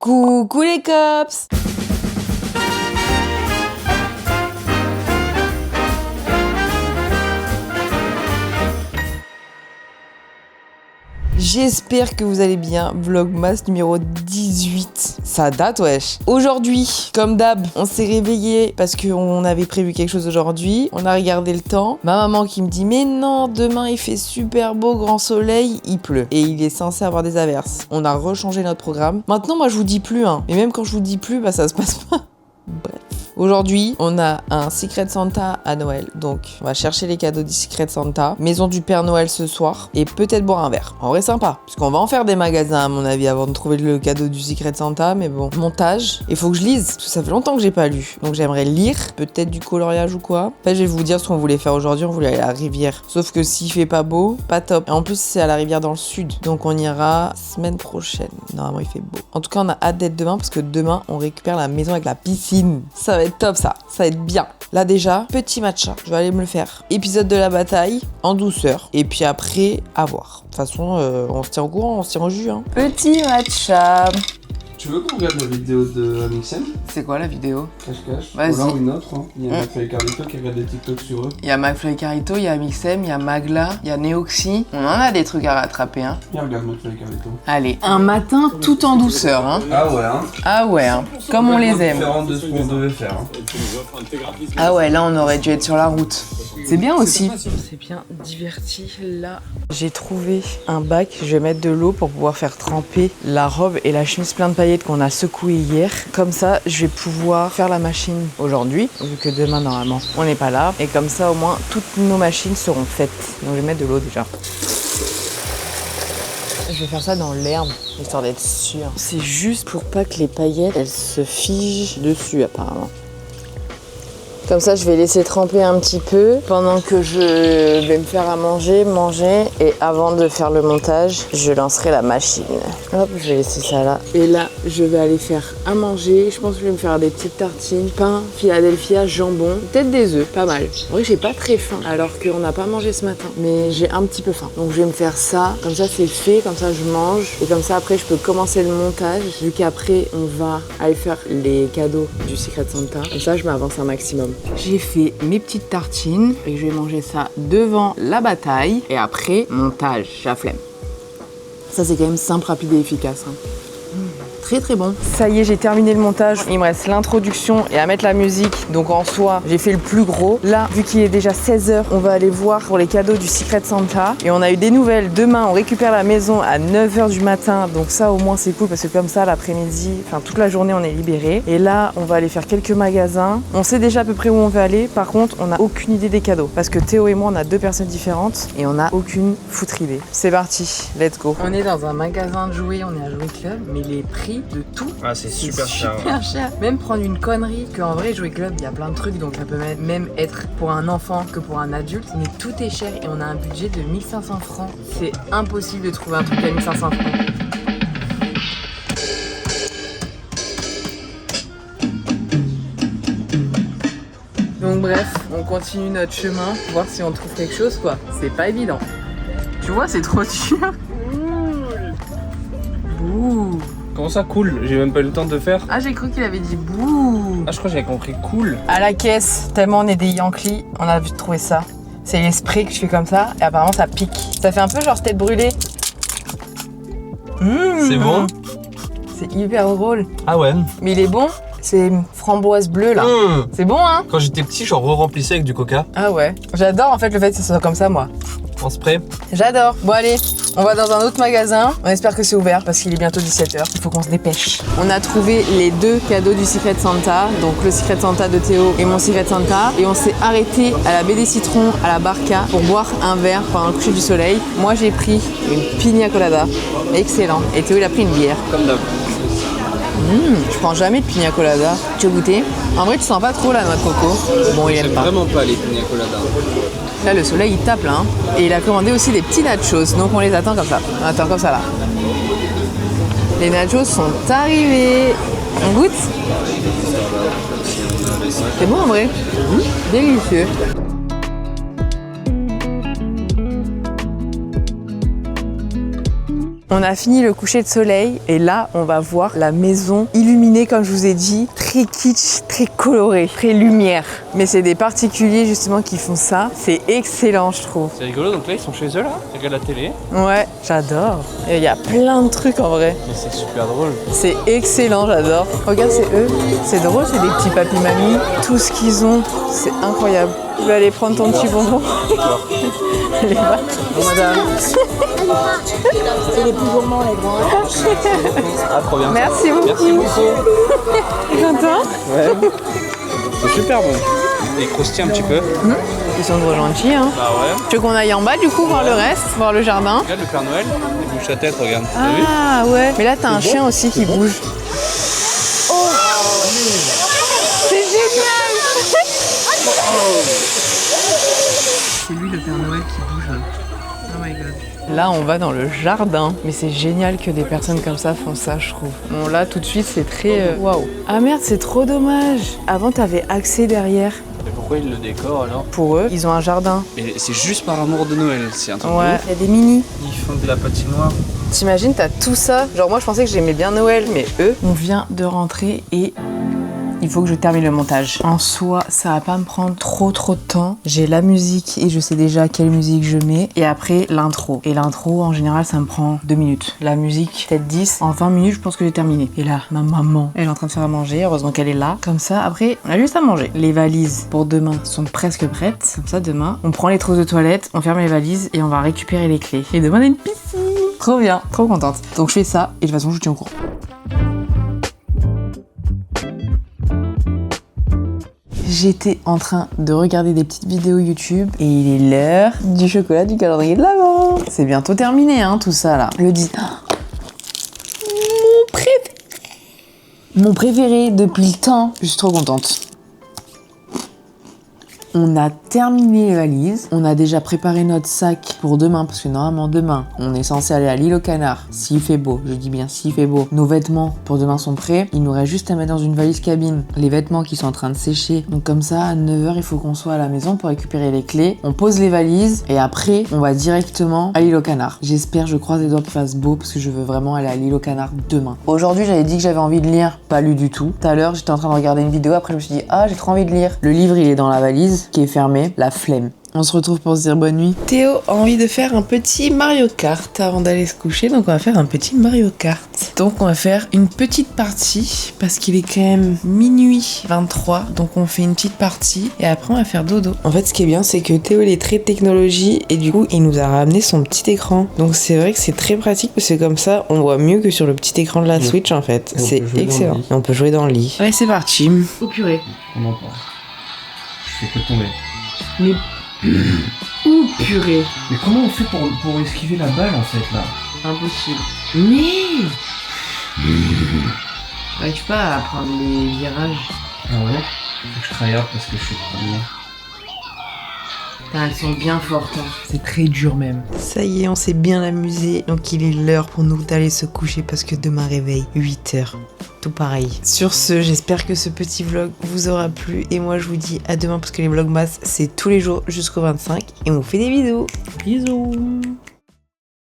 Coucou les cops! J'espère que vous allez bien, Vlogmas numéro 18. Ça date wesh. Aujourd'hui, comme d'hab, on s'est réveillé parce qu'on avait prévu quelque chose aujourd'hui. On a regardé le temps. Ma maman qui me dit mais non, demain il fait super beau, grand soleil, il pleut. Et il est censé avoir des averses. On a rechangé notre programme. Maintenant moi je vous dis plus hein. Mais même quand je vous dis plus, bah ça se passe pas. Bref. Aujourd'hui, on a un Secret Santa à Noël. Donc, on va chercher les cadeaux du Secret Santa. Maison du Père Noël ce soir. Et peut-être boire un verre. En vrai, sympa. Puisqu'on va en faire des magasins, à mon avis, avant de trouver le cadeau du Secret Santa. Mais bon, montage. Il faut que je lise. Parce que ça fait longtemps que j'ai pas lu. Donc, j'aimerais lire. Peut-être du coloriage ou quoi. En fait, je vais vous dire ce qu'on voulait faire aujourd'hui. On voulait aller à la rivière. Sauf que s'il fait pas beau, pas top. Et en plus, c'est à la rivière dans le sud. Donc, on ira semaine prochaine. Normalement, il fait beau. En tout cas, on a hâte d'être demain. Parce que demain, on récupère la maison avec la piscine. Ça va être top ça va être bien. Là déjà, petit matcha, je vais aller me le faire. Épisode de la bataille, en douceur. Et puis après, à voir. De toute façon, on se tient au courant, on se tient au jus. Hein. Petit matcha. Tu veux qu'on regarde la vidéo de Amixem? C'est quoi la vidéo? Cache-cache. Vas-y. Ou alors une autre, hein. Il y a McFly et Carlito qui regarde des TikTok sur eux. Il y a McFly et Carlito, il y a Amixem, il y a Magla, il y a Neoxy. On en a des trucs à rattraper, hein. Viens, regarde McFly et Carlito. Allez, un matin tout en douceur, hein. Ah ouais, hein. Ah ouais, hein. Comme on les aime. Différent de ce qu'on devait faire. Hein. Ah ouais, là on aurait dû être sur la route. C'est bien aussi. On s'est bien diverti là. J'ai trouvé un bac, je vais mettre de l'eau pour pouvoir faire tremper la robe et la chemise plein de paillettes qu'on a secouée hier. Comme ça, je vais pouvoir faire la machine aujourd'hui, vu que demain normalement on n'est pas là. Et comme ça au moins toutes nos machines seront faites. Donc je vais mettre de l'eau déjà. Je vais faire ça dans l'herbe, histoire d'être sûre. C'est juste pour pas que les paillettes, elles se figent dessus apparemment. Comme ça, je vais laisser tremper un petit peu pendant que je vais me faire à manger, et avant de faire le montage, je lancerai la machine. Hop, je vais laisser ça là. Et là, je vais aller faire à manger. Je pense que je vais me faire des petites tartines, pain, Philadelphia, jambon, peut-être des œufs, pas mal. En vrai, j'ai pas très faim, alors qu'on n'a pas mangé ce matin, mais j'ai un petit peu faim. Donc, je vais me faire ça. Comme ça, c'est fait. Comme ça, je mange. Et comme ça, après, je peux commencer le montage. Vu qu'après, on va aller faire les cadeaux du Secret Santa. Comme ça, je m'avance un maximum. J'ai fait mes petites tartines et je vais manger ça devant la bataille. Et après, montage, j'ai la flemme. Ça, c'est quand même simple, rapide et efficace. Hein. Très très bon. Ça y est, j'ai terminé le montage. Il me reste l'introduction et à mettre la musique. Donc en soi, j'ai fait le plus gros. Là, vu qu'il est déjà 16h, on va aller voir pour les cadeaux du Secret Santa. Et on a eu des nouvelles. Demain, on récupère la maison à 9h du matin. Donc ça, au moins, c'est cool parce que comme ça, l'après-midi, enfin toute la journée, on est libéré. Et là, on va aller faire quelques magasins. On sait déjà à peu près où on veut aller. Par contre, on n'a aucune idée des cadeaux. Parce que Théo et moi, on a deux personnes différentes et on n'a aucune foutre idée. C'est parti, let's go. On est dans un magasin de jouets, on est à Jouet Club, mais les prix de tout, c'est super cher. Super cher. Même prendre une connerie, qu'en vrai Jouet Club, il y a plein de trucs, donc ça peut même être pour un enfant que pour un adulte, mais tout est cher et on a un budget de 1500 francs. C'est impossible de trouver un truc à 1500 francs. Donc bref, on continue notre chemin, voir si on trouve quelque chose quoi. C'est pas évident. Tu vois, c'est trop dur. Bouh. Comment ça, cool? J'ai même pas eu le temps de faire. Ah, j'ai cru qu'il avait dit bouh. Ah, je crois que j'avais compris cool. À la caisse, tellement on est des Yankees, on a vu trouver ça. C'est les sprays que je fais comme ça et apparemment ça pique. Ça fait un peu genre tête brûlée. C'est bon? C'est hyper drôle. Ah ouais. Mais il est bon. C'est framboise bleue là. C'est bon hein? Quand j'étais petit, j'en re-remplissais avec du coca. Ah ouais. J'adore en fait le fait que ça soit comme ça moi. En spray. J'adore. Bon allez, on va dans un autre magasin. On espère que c'est ouvert parce qu'il est bientôt 17h. Il faut qu'on se dépêche. On a trouvé les deux cadeaux du Secret Santa. Donc le Secret Santa de Théo et mon Secret Santa. Et on s'est arrêté à la baie des Citrons, à la Barca, pour boire un verre pendant le coucher du soleil. Moi j'ai pris une pina colada. Excellent. Et Théo il a pris une bière. Comme d'hab. Je prends jamais de pina colada. Tu veux goûter? En vrai tu sens pas trop la noix de coco. Bon il aime pas. Vraiment pas les pina colada. Là le soleil il tape là hein. Et il a commandé aussi des petits nachos. Donc on les attend comme ça. On attend comme ça là. Les nachos sont arrivés. On goûte? C'est bon en vrai. Délicieux. On a fini le coucher de soleil et là, on va voir la maison illuminée, comme je vous ai dit, très kitsch, très colorée, très lumière. Mais c'est des particuliers justement qui font ça. C'est excellent, je trouve. C'est rigolo, donc là ils sont chez eux là, ils regardent la télé. Ouais, j'adore. Et il y a plein de trucs en vrai. Mais c'est super drôle. C'est excellent, j'adore. Regarde, c'est eux. C'est drôle, c'est des petits papis-mamies. Tout ce qu'ils ont, c'est incroyable. Je vais aller prendre ton petit bonbon. Allez, va. Bonjour madame. C'est les plus gourmands, les grands. Ah trop bien. Merci beaucoup. Merci beaucoup. T'es content? Ouais. C'est super bon. Et croustille un petit peu. Ils sont trop gentils, hein. Bah ouais. Tu veux qu'on aille en bas, du coup, voir le reste, voir le jardin? Regarde le Père Noël, il bouge sa tête, regarde. T'as vu? Ah ouais. Mais là, t'as un chien aussi qui bouge. Oh, c'est génial. C'est lui le Père Noël qui bouge là. Oh my god. Là, on va dans le jardin. Mais c'est génial que des personnes comme ça font ça, je trouve. Bon, là, tout de suite, c'est très... Waouh. Ah merde, c'est trop dommage. Avant, t'avais accès derrière. Mais pourquoi ils le décorent alors? Pour eux, ils ont un jardin. Mais c'est juste par amour de Noël, c'est un truc de Ouais, ouf. il y a des mini. Ils font de la patinoire. T'imagines, t'as tout ça. Genre, moi, je pensais que j'aimais bien Noël, mais eux... On vient de rentrer et... Il faut que je termine le montage. En soi, ça va pas me prendre trop de temps. J'ai la musique et je sais déjà quelle musique je mets. Et après, l'intro. Et l'intro, en général, ça me prend 2 minutes. La musique, peut-être 10. En 20 minutes, je pense que j'ai terminé. Et là, ma maman, elle est en train de faire à manger. Heureusement qu'elle est là. Comme ça, après, on a juste à manger. Les valises pour demain sont presque prêtes. Comme ça, demain, on prend les trousses de toilette, on ferme les valises et on va récupérer les clés. Et demain, on a une piscine. Trop bien, trop contente. Donc, je fais ça et de toute façon, je vous tiens au courant. J'étais en train de regarder des petites vidéos YouTube et il est l'heure du chocolat du calendrier de l'Avent. C'est bientôt terminé, hein, tout ça là. Le 10. Mon préféré depuis le temps. Je suis trop contente. On a terminé les valises, on a déjà préparé notre sac pour demain, parce que normalement demain, on est censé aller à l'île aux Canards, s'il fait beau, je dis bien s'il fait beau. Nos vêtements pour demain sont prêts, il nous reste juste à mettre dans une valise cabine les vêtements qui sont en train de sécher. Donc comme ça, à 9h, il faut qu'on soit à la maison pour récupérer les clés. On pose les valises et après, on va directement à l'île aux Canards. J'espère, je croise les doigts qu'il fasse beau, parce que je veux vraiment aller à l'île aux Canards demain. Aujourd'hui, j'avais dit que j'avais envie de lire, pas lu du tout. Tout à l'heure, j'étais en train de regarder une vidéo, après je me suis dit, ah, j'ai trop envie de lire. Le livre, il est dans la valise, qui est fermé, la flemme. On se retrouve pour se dire bonne nuit. Théo a envie de faire un petit Mario Kart avant d'aller se coucher, donc on va faire un petit Mario Kart. Donc on va faire une petite partie, parce qu'il est quand même minuit 23, donc on fait une petite partie et après on va faire dodo. En fait, ce qui est bien, c'est que Théo il est très technologie et du coup il nous a ramené son petit écran. Donc c'est vrai que c'est très pratique parce que comme ça on voit mieux que sur le petit écran de la Switch en fait. C'est excellent. Et on peut jouer dans le lit. Ouais, c'est parti. Oh purée. Comment pas? Je fais que tomber. Mais... Ouh purée. Mais comment on fait pour esquiver la balle en fait là? Impossible. Mais j'arrive pas à prendre les virages. Ah ouais? Faut que je tryhard parce que je suis premier. Putain, elles sont bien fortes. Hein. C'est très dur même. Ça y est, on s'est bien amusé. Donc il est l'heure pour nous d'aller se coucher parce que demain réveil, 8h. Tout pareil. Sur ce, j'espère que ce petit vlog vous aura plu. Et moi, je vous dis à demain parce que les vlogmas, c'est tous les jours jusqu'au 25. Et on vous fait des bisous. Bisous.